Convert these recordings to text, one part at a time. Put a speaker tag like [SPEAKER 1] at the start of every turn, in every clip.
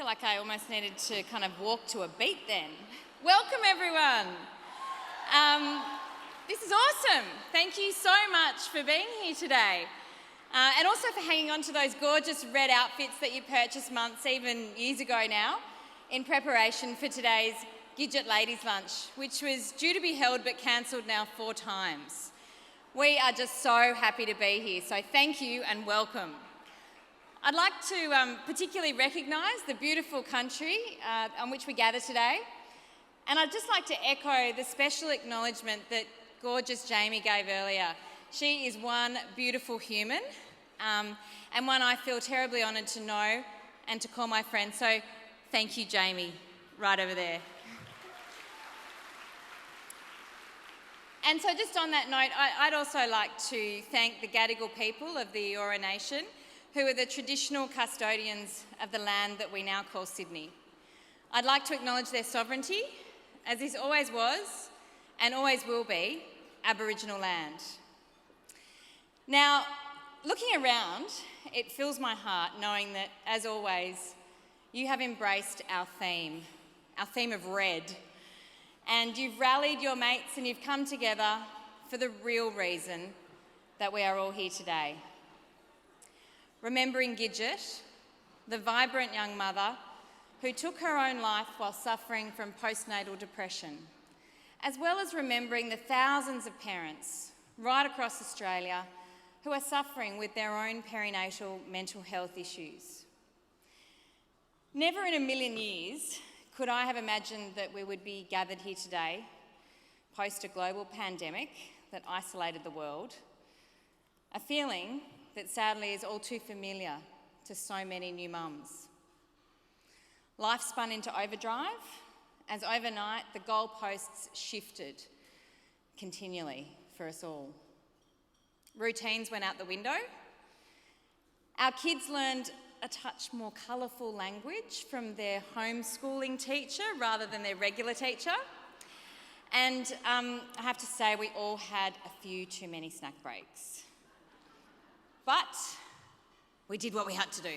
[SPEAKER 1] like I almost needed to kind of walk to a beat then. Welcome everyone. This is awesome. Thank you so much for being here today. And also for hanging on to those gorgeous red outfits that you purchased months, even years ago now, in preparation for today's Gidget Ladies Lunch, which was due to be held but cancelled now 4 times. We are just so happy to be here, so thank you and welcome. I'd like to particularly recognise the beautiful country on which we gather today, and I'd just like to echo the special acknowledgement that gorgeous Jamie gave earlier. She is one beautiful human and one I feel terribly honoured to know and to call my friend, so thank you, Jamie, right over there. And so just on that note, I'd also like to thank the Gadigal people of the Eora Nation, who are the traditional custodians of the land that we now call Sydney. I'd like to acknowledge their sovereignty, as this always was and always will be Aboriginal land. Now, looking around, it fills my heart knowing that, as always, you have embraced our theme of red, and you've rallied your mates and you've come together for the real reason that we are all here today. Remembering Gidget, the vibrant young mother who took her own life while suffering from postnatal depression, as well as remembering the thousands of parents right across Australia who are suffering with their own perinatal mental health issues. Never in a million years could I have imagined that we would be gathered here today, post a global pandemic that isolated the world, a feeling that sadly is all too familiar to so many new mums. Life spun into overdrive as overnight the goalposts shifted continually for us all. Routines went out the window. Our kids learned a touch more colourful language from their homeschooling teacher rather than their regular teacher. And I have to say, we all had a few too many snack breaks. But we did what we had to do.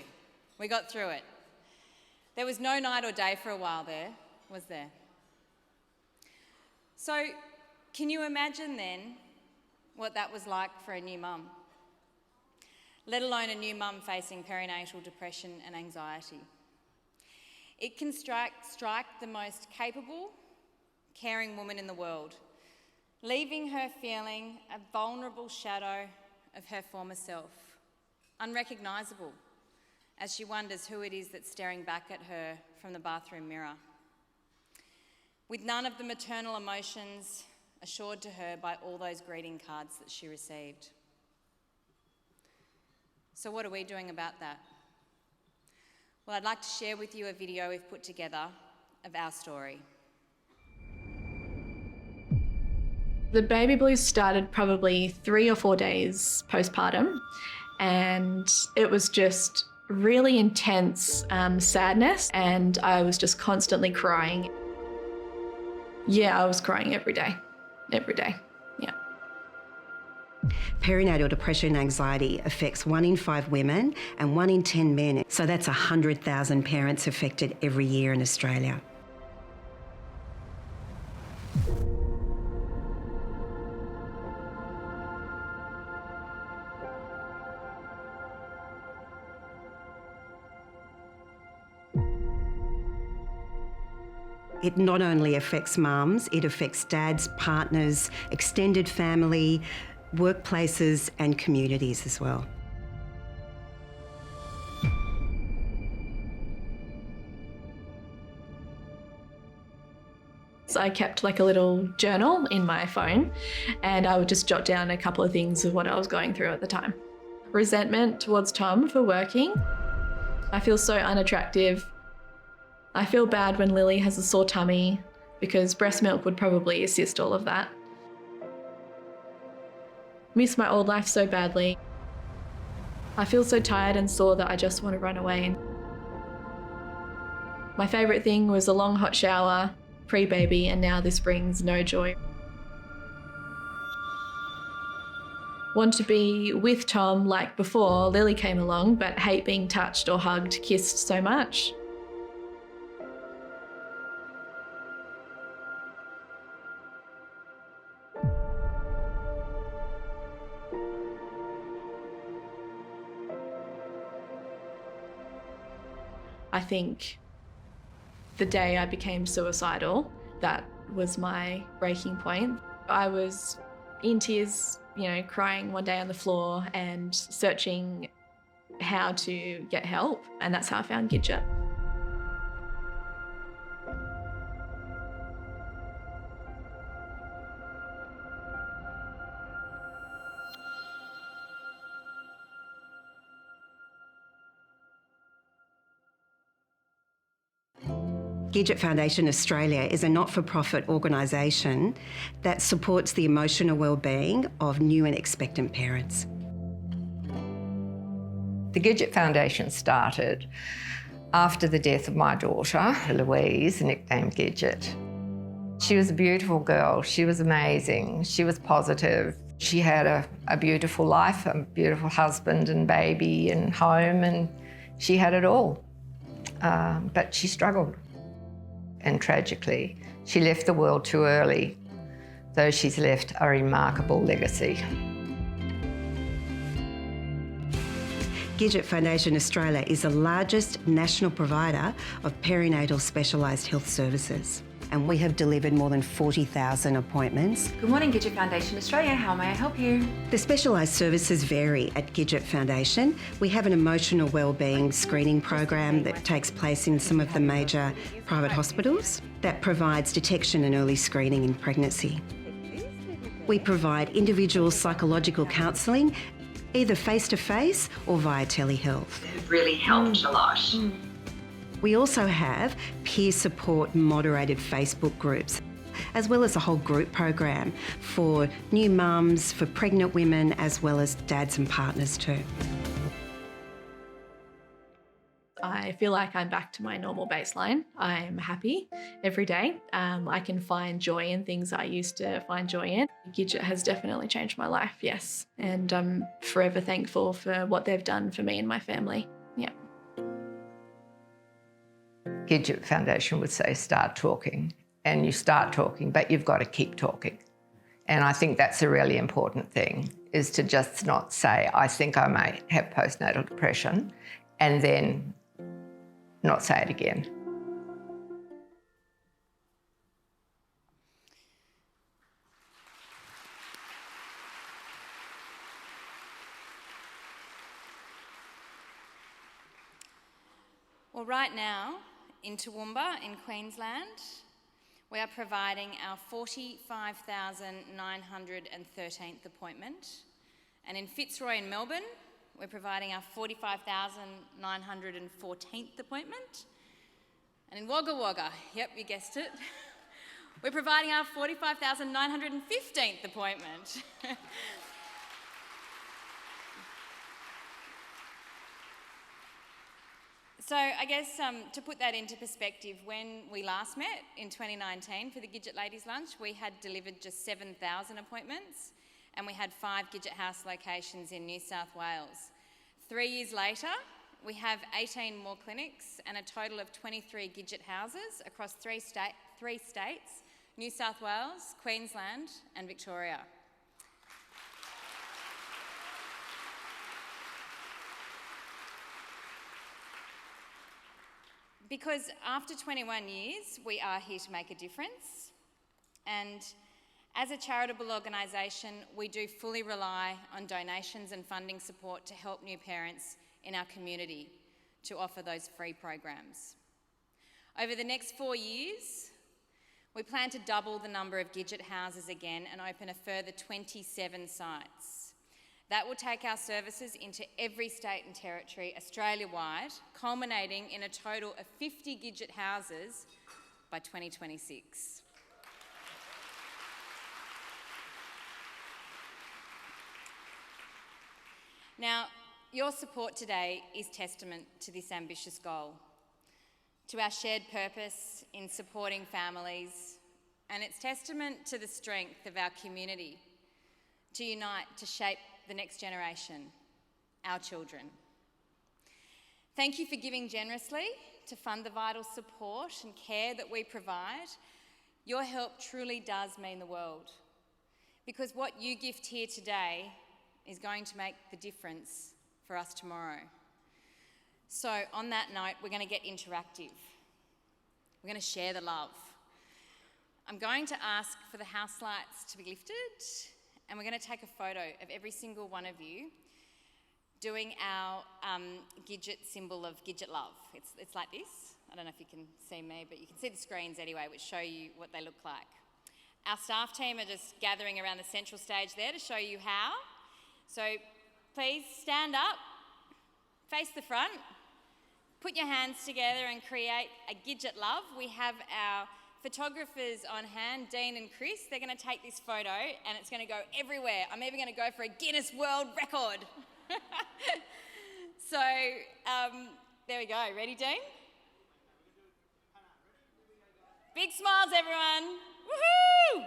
[SPEAKER 1] We got through it. There was no night or day for a while there, was there? So can you imagine then what that was like for a new mum? Let alone a new mum facing perinatal depression and anxiety. It can strike the most capable, caring woman in the world, leaving her feeling a vulnerable shadow of her former self, unrecognisable, as she wonders who it is that's staring back at her from the bathroom mirror, with none of the maternal emotions assured to her by all those greeting cards that she received. So what are we doing about that? Well, I'd like to share with you a video we've put together of our story.
[SPEAKER 2] The baby blues started probably 3 or 4 days postpartum, and it was just really intense sadness, and I was just constantly crying. Yeah, I was crying every day, yeah.
[SPEAKER 3] Perinatal depression and anxiety affects 1 in 5 women and 1 in 10 men. So that's 100,000 parents affected every year in Australia. It not only affects mums, it affects dads, partners, extended family, workplaces and communities as well.
[SPEAKER 2] So I kept like a little journal in my phone, and I would just jot down a couple of things of what I was going through at the time. Resentment towards Tom for working. I feel so unattractive. I feel bad when Lily has a sore tummy because breast milk would probably assist all of that. Miss my old life so badly. I feel so tired and sore that I just want to run away. My favourite thing was a long hot shower, pre-baby, and now this brings no joy. Want to be with Tom like before Lily came along, but hate being touched or hugged, kissed so much. I think the day I became suicidal, that was my breaking point. I was in tears, crying one day on the floor and searching how to get help, and that's how I found Gidget.
[SPEAKER 3] Gidget Foundation Australia is a not-for-profit organisation that supports the emotional well-being of new and expectant parents.
[SPEAKER 4] The Gidget Foundation started after the death of my daughter, Louise, nicknamed Gidget. She was a beautiful girl. She was amazing. She was positive. She had a beautiful life, a beautiful husband and baby and home, and she had it all. But she struggled. And tragically, she left the world too early, though she's left a remarkable legacy.
[SPEAKER 3] Gidget Foundation Australia is the largest national provider of perinatal specialised health services, and we have delivered more than 40,000 appointments.
[SPEAKER 5] Good morning, Gidget Foundation Australia. How may I help you?
[SPEAKER 3] The specialised services vary at Gidget Foundation. We have an emotional wellbeing screening program that takes place in some of the major private hospitals that provides detection and early screening in pregnancy. We provide individual psychological counselling, either face-to-face or via telehealth.
[SPEAKER 5] It really helped a lot.
[SPEAKER 3] We also have peer support moderated Facebook groups, as well as a whole group program for new mums, for pregnant women, as well as dads and partners too.
[SPEAKER 2] I feel like I'm back to my normal baseline. I'm happy every day. I can find joy in things I used to find joy in. Gidget has definitely changed my life, yes. And I'm forever thankful for what they've done for me and my family. Yeah.
[SPEAKER 4] Gidget Foundation would say, start talking. And you start talking, but you've got to keep talking. And I think that's a really important thing, is to just not say, I think I may have postnatal depression, and then not say it again.
[SPEAKER 1] Well, right now, in Toowoomba, in Queensland, we are providing our 45,913th appointment. And in Fitzroy in Melbourne, we're providing our 45,914th appointment. And in Wagga Wagga, yep, you guessed it, we're providing our 45,915th appointment. So I guess to put that into perspective, when we last met in 2019 for the Gidget Ladies Lunch, we had delivered just 7,000 appointments, and we had 5 Gidget House locations in New South Wales. 3 years later, we have 18 more clinics and a total of 23 Gidget houses across three states, New South Wales, Queensland and Victoria. Because after 21 years, we are here to make a difference. And as a charitable organisation, we do fully rely on donations and funding support to help new parents in our community to offer those free programs. Over the next 4 years, we plan to double the number of Gidget houses again and open a further 27 sites. That will take our services into every state and territory Australia-wide, culminating in a total of 50 Gidget houses by 2026. Now, your support today is testament to this ambitious goal, to our shared purpose in supporting families, and it's testament to the strength of our community to unite to shape the next generation, our children. Thank you for giving generously to fund the vital support and care that we provide. Your help truly does mean the world, because what you gift here today is going to make the difference for us tomorrow. So on that note, we're going to get interactive. We're going to share the love. I'm going to ask for the house lights to be lifted, and we're going to take a photo of every single one of you doing our Gidget symbol of Gidget love. It's like this. I don't know if you can see me, but you can see the screens anyway, which show you what they look like. Our staff team are just gathering around the central stage there to show you how. So please stand up, face the front, put your hands together and create a Gidget love. We have our photographers on hand, Dean and Chris. They're going to take this photo and it's going to go everywhere. I'm even going to go for a Guinness World Record. So there we go. Ready, Dean? Big smiles, everyone. Woohoo!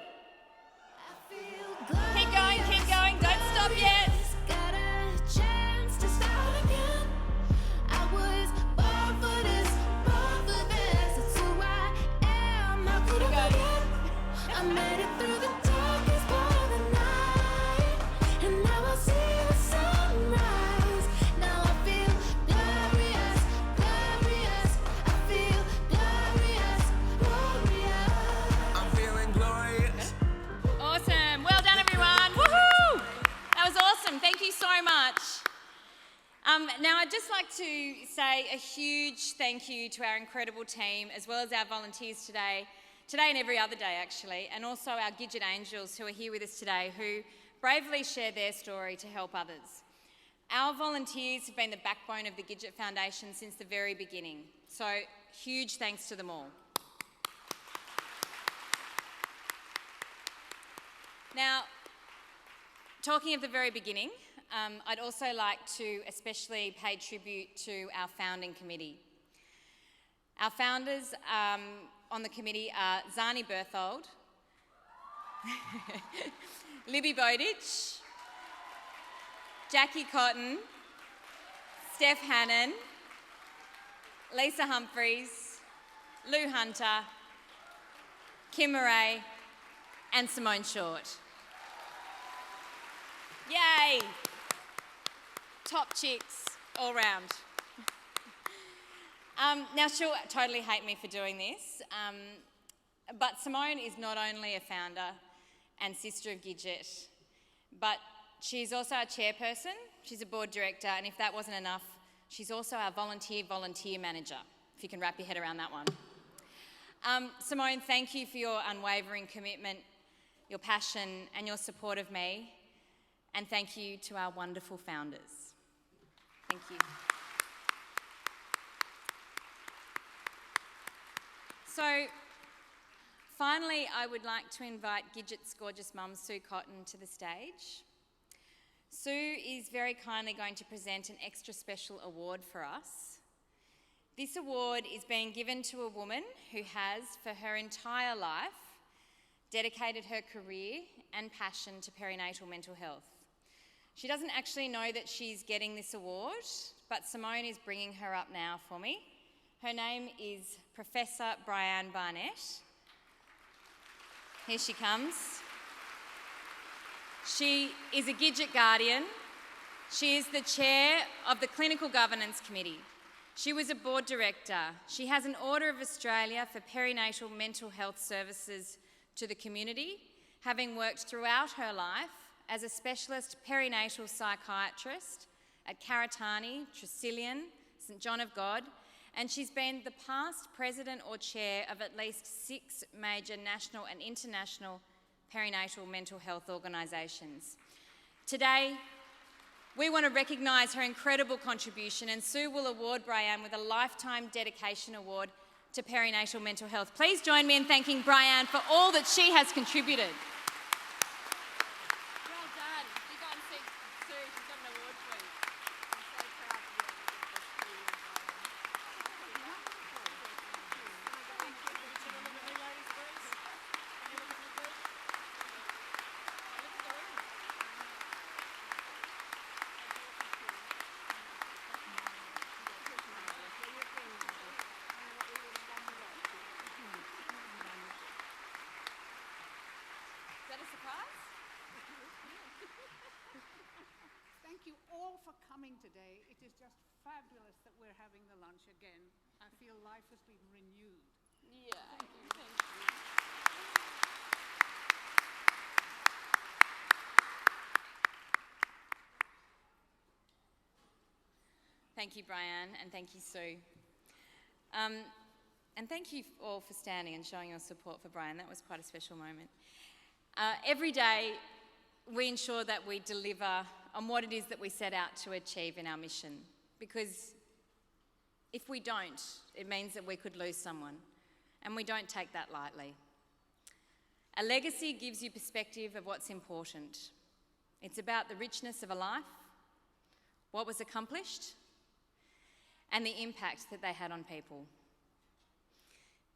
[SPEAKER 1] Keep going, don't stop yet.
[SPEAKER 6] I made it through the darkest part of the night, and now I see the sunrise. Now I feel glorious, glorious. I feel glorious, glorious.
[SPEAKER 7] I'm feeling glorious.
[SPEAKER 1] Awesome. Well done, everyone. Woohoo! That was awesome. Thank you so much. Now, I'd just like to say a huge thank you to our incredible team, as well as our volunteers today and every other day actually, and also our Gidget Angels who are here with us today, who bravely share their story to help others. Our volunteers have been the backbone of the Gidget Foundation since the very beginning, so huge thanks to them all. Now, talking of the very beginning, I'd also like to especially pay tribute to our founding committee. Our founders on the committee are Zani Berthold, Libby Bowditch, Jackie Cotton, Steph Hannon, Lisa Humphreys, Lou Hunter, Kim Murray, and Simone Short. Yay! Top chicks all round. Now, she'll totally hate me for doing this, but Simone is not only a founder and sister of Gidget, but she's also our chairperson, she's a board director, and if that wasn't enough, she's also our volunteer manager, if you can wrap your head around that one. Simone, thank you for your unwavering commitment, your passion, and your support of me, and thank you to our wonderful founders. Thank you. So, finally, I would like to invite Gidget's gorgeous mum, Sue Cotton, to the stage. Sue is very kindly going to present an extra special award for us. This award is being given to a woman who has, for her entire life, dedicated her career and passion to perinatal mental health. She doesn't actually know that she's getting this award, but Simone is bringing her up now for me. Her name is Professor Brianne Barnett. Here she comes. She is a Gidget Guardian. She is the chair of the Clinical Governance Committee. She was a board director. She has an Order of Australia for perinatal mental health services to the community, having worked throughout her life as a specialist perinatal psychiatrist at Karitani, Tresillian, St John of God, and she's been the past president or chair of at least 6 major national and international perinatal mental health organisations. Today, we want to recognise her incredible contribution, and Sue will award Brianne with a Lifetime Dedication Award to perinatal mental health. Please join me in thanking Brianne for all that she has contributed. Well done. You go and see Sue. She's got an award for you. I'm so proud of you.
[SPEAKER 7] coming today. It is just fabulous that we're having the lunch again. I feel life has been renewed.
[SPEAKER 1] Yeah.
[SPEAKER 7] Thank you.
[SPEAKER 1] Thank you, Brian, and thank you, Sue. And thank you all for standing and showing your support for Brian. That was quite a special moment. Every day, we ensure that we deliver on what it is that we set out to achieve in our mission, because if we don't, it means that we could lose someone, and we don't take that lightly. A legacy gives you perspective of what's important. It's about the richness of a life, what was accomplished, and the impact that they had on people.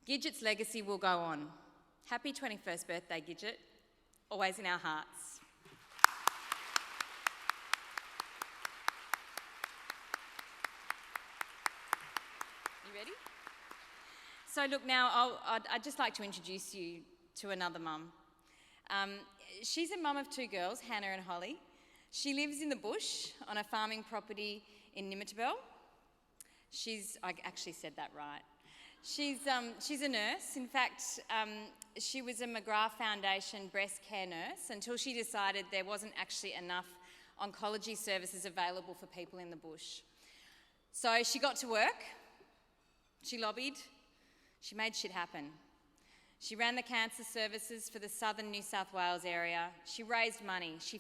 [SPEAKER 1] Gidget's legacy will go on. Happy 21st birthday, Gidget. Always in our hearts. You ready? So look, now I'd just like to introduce you to another mum. She's a mum of two girls, Hannah and Holly. She lives in the bush on a farming property in Nimitabel. I actually said that right. She's a nurse. In fact, she was a McGrath Foundation breast care nurse until she decided there wasn't actually enough oncology services available for people in the bush. So she got to work, she lobbied, she made shit happen. She ran the cancer services for the southern New South Wales area. She raised money. She